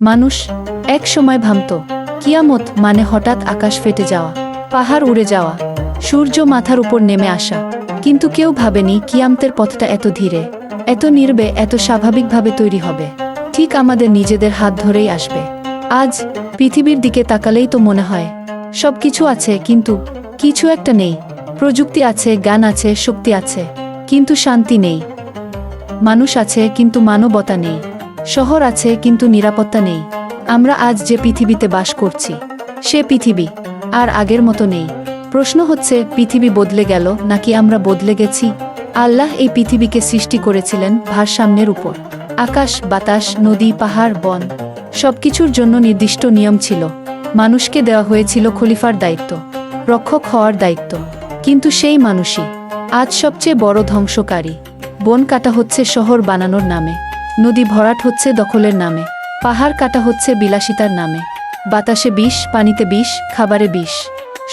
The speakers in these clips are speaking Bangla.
মানুষ এক সময় ভাবত কিয়ামত মানে হঠাৎ আকাশ ফেটে যাওয়া, পাহাড় উড়ে যাওয়া, সূর্য মাথার উপর নেমে আসা। কিন্তু কেউ ভাবেনি কিয়ামতের পথটা এত ধীরে, এত নীরবে, এত স্বাভাবিকভাবে তৈরি হবে। ঠিক আমাদের নিজেদের হাত ধরেই আসবে। আজ পৃথিবীর দিকে তাকালেই তো মনে হয় সবকিছু আছে, কিন্তু কিছু একটা নেই। প্রযুক্তি আছে, জ্ঞান আছে, শক্তি আছে, কিন্তু শান্তি নেই। মানুষ আছে, কিন্তু মানবতা নেই। শহর আছে, কিন্তু নিরাপত্তা নেই। আমরা আজ যে পৃথিবীতে বাস করছি, সে পৃথিবী আর আগের মতো নেই। প্রশ্ন হচ্ছে, পৃথিবী বদলে গেল নাকি আমরা বদলে গেছি? আল্লাহ এই পৃথিবীকে সৃষ্টি করেছিলেন ভারসাম্যের উপর। আকাশ, বাতাস, নদী, পাহাড়, বন, সবকিছুর জন্য নির্দিষ্ট নিয়ম ছিল। মানুষকে দেওয়া হয়েছিল খলিফার দায়িত্ব, রক্ষক হওয়ার দায়িত্ব। কিন্তু সেই মানুষই আজ সবচেয়ে বড় ধ্বংসকারী। বন কাটা হচ্ছে শহর বানানোর নামে, নদী ভরাট হচ্ছে দখলের নামে, পাহাড় কাটা হচ্ছে বিলাসিতার নামে। বাতাসে বিষ, পানিতে বিষ, খাবারে বিষ,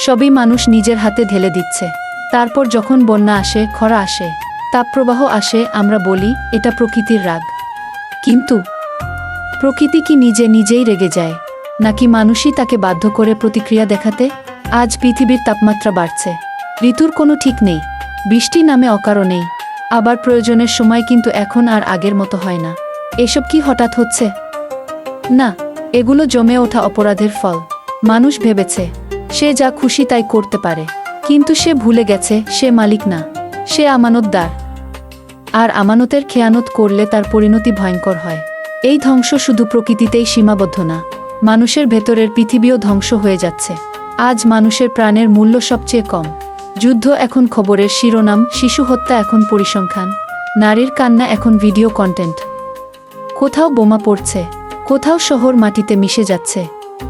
সবই মানুষ নিজের হাতে ঢেলে দিচ্ছে। তারপর যখন বন্যা আসে, খরা আসে, তাপপ্রবাহ আসে, আমরা বলি এটা প্রকৃতির রাগ। কিন্তু প্রকৃতি কি নিজে নিজেই রেগে যায়, নাকি মানুষই তাকে বাধ্য করে প্রতিক্রিয়া দেখাতে? আজ পৃথিবীর তাপমাত্রা বাড়ছে, ঋতুর কোনো ঠিক নেই, বৃষ্টি নামে অকারণেই, আবার প্রয়োজনের সময়। কিন্তু এখন আর আগের মতো হয় না। এসব কি হঠাৎ হচ্ছে? না, এগুলো জমে ওঠা অপরাধের ফল। মানুষ ভেবেছে সে যা খুশি তাই করতে পারে, কিন্তু সে ভুলে গেছে সে মালিক না, সে আমানতদার। আর আমানতের খেয়ানত করলে তার পরিণতি ভয়ঙ্কর হয়। এই ধ্বংস শুধু প্রকৃতিতেই সীমাবদ্ধ না, মানুষের ভেতরের পৃথিবীও ধ্বংস হয়ে যাচ্ছে। আজ মানুষের প্রাণের মূল্য সবচেয়ে কম। যুদ্ধ এখন খবরের শিরোনাম, শিশু হত্যা এখন পরিসংখ্যান, নারীর কান্না এখন ভিডিও কন্টেন্ট। কোথাও বোমা পড়ছে, কোথাও শহর মাটিতে মিশে যাচ্ছে,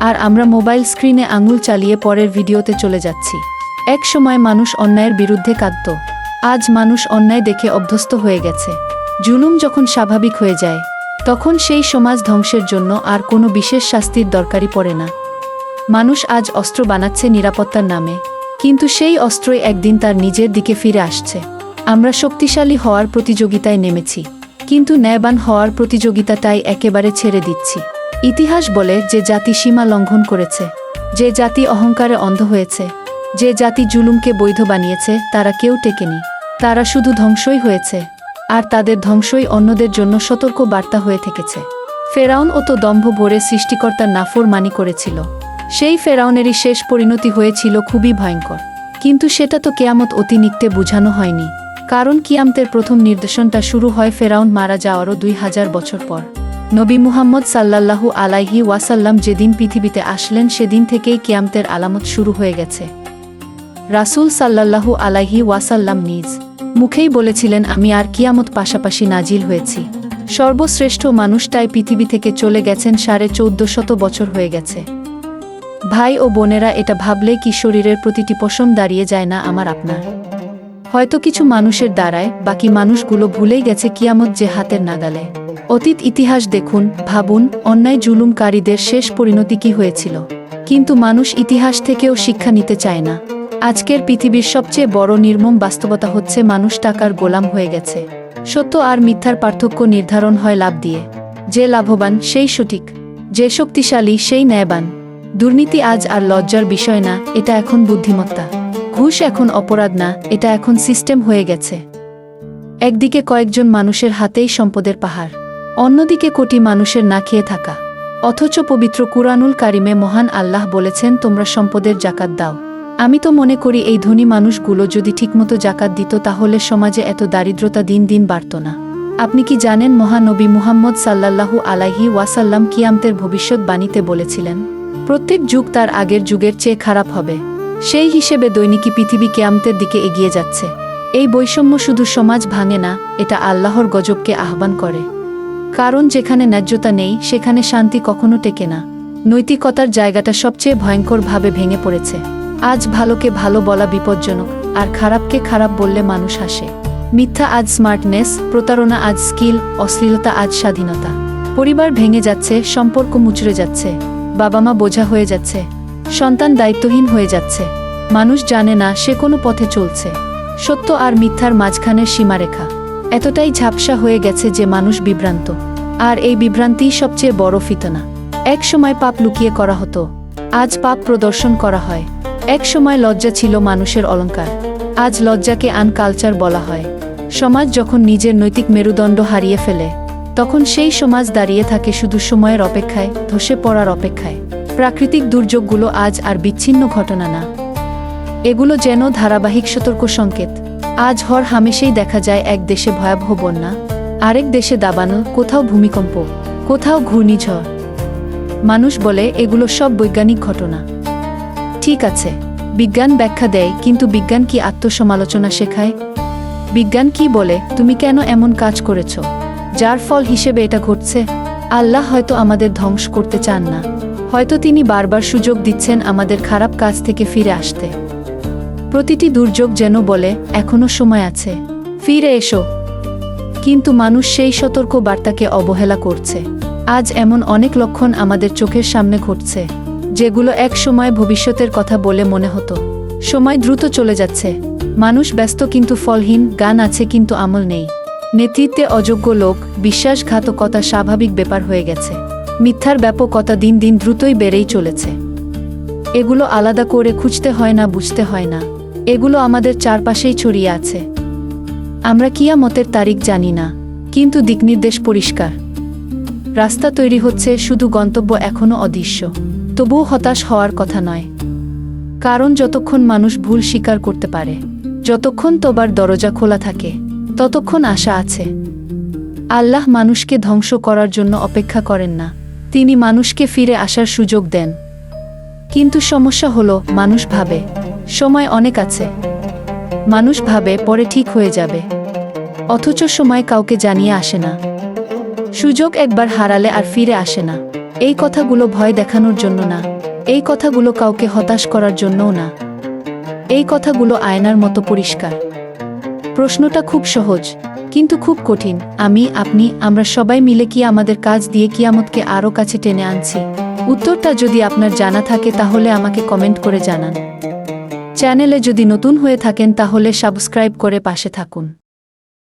আর আমরা মোবাইল স্ক্রিনে আঙুল চালিয়ে পরের ভিডিওতে চলে যাচ্ছি। এক সময় মানুষ অন্যায়ের বিরুদ্ধে কাঁদত, আজ মানুষ অন্যায় দেখে অভ্যস্ত হয়ে গেছে। জুলুম যখন স্বাভাবিক হয়ে যায়, তখন সেই সমাজ ধ্বংসের জন্য আর কোনো বিশেষ শাস্তির দরকারই পড়ে না। মানুষ আজ অস্ত্র বানাচ্ছে নিরাপত্তার নামে, কিন্তু সেই অস্ত্রই একদিন তার নিজের দিকে ফিরে আসছে। আমরা শক্তিশালী হওয়ার প্রতিযোগিতায় নেমেছি, কিন্তু ন্যায়বান হওয়ার প্রতিযোগিতাটাই একেবারে ছেড়ে দিচ্ছি। ইতিহাস বলে যে জাতি সীমা লঙ্ঘন করেছে, যে জাতি অহংকারে অন্ধ হয়েছে, যে জাতি জুলুমকে বৈধ বানিয়েছে, তারা কেউ টেকেনি। তারা শুধু ধ্বংসই হয়েছে, আর তাদের ধ্বংসই অন্যদের জন্য সতর্ক বার্তা হয়ে থেকেছে। ফেরাউন ও তো দম্ভ ভরে সৃষ্টিকর্তার নাফরমানি করেছিল। সেই ফেরাউনেরই শেষ পরিণতি হয়েছিল খুবই ভয়ঙ্কর। কিন্তু সেটা তো কিয়ামত অতিনিক্তে বোঝানো হয়নি, কারণ কিয়ামতের প্রথম নির্দেশনটা শুরু হয় ফেরাউন মারা যাওয়ারও 2000 বছর পর। নবী মুহাম্মদ সাল্লাল্লাহু আলাইহি ওয়াসাল্লাম যেদিন পৃথিবীতে আসলেন, সেদিন থেকেই কিয়ামতের আলামত শুরু হয়ে গেছে। রাসূল সাল্লাল্লাহু আলাইহি ওয়াসাল্লাম নিজ মুখেই বলেছিলেন, আমি আর কিয়ামত পাশাপাশি নাজিল হয়েছি। সর্বশ্রেষ্ঠ মানুষটাই পৃথিবী থেকে চলে গেছেন, 1450 বছর হয়ে গেছে। ভাই ও বোনেরা, এটা ভাবলে কি শরীরের প্রতিটি পশম দাঁড়িয়ে যায় না আমার আপনার? হয়তো কিছু মানুষের দ্বারায়, বাকি মানুষগুলো ভুলেই গেছে কিয়ামত যে হাতের নাগালে। অতীত ইতিহাস দেখুন, ভাবুন অন্যায় জুলুমকারীদের শেষ পরিণতি কি হয়েছিল। কিন্তু মানুষ ইতিহাস থেকেও শিক্ষা নিতে চায় না। আজকের পৃথিবীর সবচেয়ে বড় নির্মম বাস্তবতা হচ্ছে মানুষ টাকার গোলাম হয়ে গেছে। সত্য আর মিথ্যার পার্থক্য নির্ধারণ হয় লাভ দিয়ে। যে লাভবান সেই সঠিক, যে শক্তিশালী সেই ন্যায়বান। দুর্নীতি আজ আর লজ্জার বিষয় না, এটা এখন বুদ্ধিমত্তা। ঘুষ এখন অপরাধ না, এটা এখন সিস্টেম হয়ে গেছে। একদিকে কয়েকজন মানুষের হাতেই সম্পদের পাহাড়, অন্যদিকে কোটি মানুষের না খেয়ে থাকা। অথচ পবিত্র কুরআনুল কারিমে মহান আল্লাহ বলেছেন, তোমরা সম্পদের জাকাত দাও। আমি তো মনে করি এই ধনী মানুষগুলো যদি ঠিকমতো জাকাত দিত, তাহলে সমাজে এত দারিদ্রতা দিন দিন বাড়ত না। আপনি কি জানেন, মহানবী মুহাম্মদ সাল্লাল্লাহু আলাইহি ওয়াসাল্লাম কিয়ামতের ভবিষ্যৎবাণীতে বলেছিলেন, প্রত্যেক যুগ তার আগের যুগের চেয়ে খারাপ হবে। সেই হিসেবে দৈনিকই পৃথিবী কিয়ামতের দিকে এগিয়ে যাচ্ছে। এই বৈষম্য শুধু সমাজ ভাঙে না, এটা আল্লাহর গজবকে আহ্বান করে। কারণ যেখানে ন্যায্যতা নেই, সেখানে শান্তি কখনো টেকে না। নৈতিকতার জায়গাটা সবচেয়ে ভয়ঙ্করভাবে ভেঙে পড়েছে। আজ ভালোকে ভালো বলা বিপজ্জনক, আর খারাপকে খারাপ বললে মানুষ হাসে। মিথ্যা আজ স্মার্টনেস, প্রতারণা আজ স্কিল, অশ্লীলতা আজ স্বাধীনতা। পরিবার ভেঙে যাচ্ছে, সম্পর্ক মুচড়ে যাচ্ছে, বাবা মা বোঝা হয়ে যাচ্ছে, সন্তান দায়িত্বহীন হয়ে যাচ্ছে। মানুষ জানে না সে কোনো পথে চলছে। সত্য আর মিথ্যার মাঝখানের সীমারেখা এতটাই ঝাপসা হয়ে গেছে যে মানুষ বিভ্রান্ত। আর এই বিভ্রান্তিই সবচেয়ে বড় ফিতনা। এক সময় পাপ লুকিয়ে করা হতো, আজ পাপ প্রদর্শন করা হয়। এক সময় লজ্জা ছিল মানুষের অলংকার, আজ লজ্জাকে আনকালচার বলা হয়। সমাজ যখন নিজের নৈতিক মেরুদণ্ড হারিয়ে ফেলে, তখন সেই সমাজ দাঁড়িয়ে থাকে শুধু সময়ের অপেক্ষায়, ধসে পড়ার অপেক্ষায়। প্রাকৃতিক দুর্যোগগুলো আজ আর বিচ্ছিন্ন ঘটনা না, এগুলো যেন ধারাবাহিক সতর্ক সংকেত। আজ হর হামেশাই দেখা যায় এক দেশে ভয়াবহ বন্যা, আরেক দেশে দাবানল, কোথাও ভূমিকম্প, কোথাও ঘূর্ণিঝড়। মানুষ বলে এগুলো সব বৈজ্ঞানিক ঘটনা। ঠিক আছে, বিজ্ঞান ব্যাখ্যা দেয়, কিন্তু বিজ্ঞান কি আত্মসমালোচনা শেখায়? বিজ্ঞান কি বলে, তুমি কেন এমন কাজ করেছ, যার ফল হিসেবে এটা ঘটছে? আল্লাহ হয়তো আমাদের ধ্বংস করতে চান না, হয়তো তিনি বারবার সুযোগ দিচ্ছেন আমাদের খারাপ কাজ থেকে ফিরে আসতে। প্রতিটি দুর্যোগ যেন বলে, এখনো সময় আছে, ফিরে এসো। কিন্তু মানুষ সেই সতর্ক বার্তাকে অবহেলা করছে। আজ এমন অনেক লক্ষণ আমাদের চোখের সামনে ঘটছে, যেগুলো এক সময় ভবিষ্যতের কথা বলে মনে হতো। সময় দ্রুত চলে যাচ্ছে, মানুষ ব্যস্ত কিন্তু ফলহীন, গান আছে কিন্তু আমল নেই। নেতৃত্বে অযোগ্য লোক, বিশ্বাসঘাতকতা স্বাভাবিক ব্যাপার হয়ে গেছে। মিথ্যার ব্যাপকতা দিন দিন দ্রুতই বেড়েই চলেছে। এগুলো আলাদা করে খুঁজতে হয় না, বুঝতে হয় না, এগুলো আমাদের চারপাশেই ছড়িয়ে আছে। আমরা কিয়ামতের তারিখ জানি না, কিন্তু দিকনির্দেশ পরিষ্কার। রাস্তা তৈরি হচ্ছে, শুধু গন্তব্য এখনো অদৃশ্য। তবুও হতাশ হওয়ার কথা নয়, কারণ যতক্ষণ মানুষ ভুল স্বীকার করতে পারে, যতক্ষণ তোবার দরজা খোলা থাকে, ততক্ষণ আশা আছে। আল্লাহ মানুষকে ধ্বংস করার জন্য অপেক্ষা করেন না, তিনি মানুষকে ফিরে আসার সুযোগ দেন। কিন্তু সমস্যা হলো, মানুষ ভাবে সময় অনেক আছে, মানুষ ভাবে পরে ঠিক হয়ে যাবে, অথচ সময় কাউকে জানিয়ে আসে না। সুযোগ একবার হারালে আর ফিরে আসে না। এই কথাগুলো ভয় দেখানোর জন্য না, এই কথাগুলো কাউকে হতাশ করার জন্যও না, এই কথাগুলো আয়নার মতো পরিষ্কার। প্রশ্নটা খুব সহজ, কিন্তু খুব কঠিন। আমি, আপনি, আমরা সবাই মিলে কি আমাদের কাজ দিয়ে কিয়ামতকে আরও কাছে টেনে আনছি? উত্তরটা যদি আপনার জানা থাকে তাহলে আমাকে কমেন্ট করে জানান। চ্যানেলে যদি নতুন হয়ে থাকেন তাহলে সাবস্ক্রাইব করে পাশে থাকুন।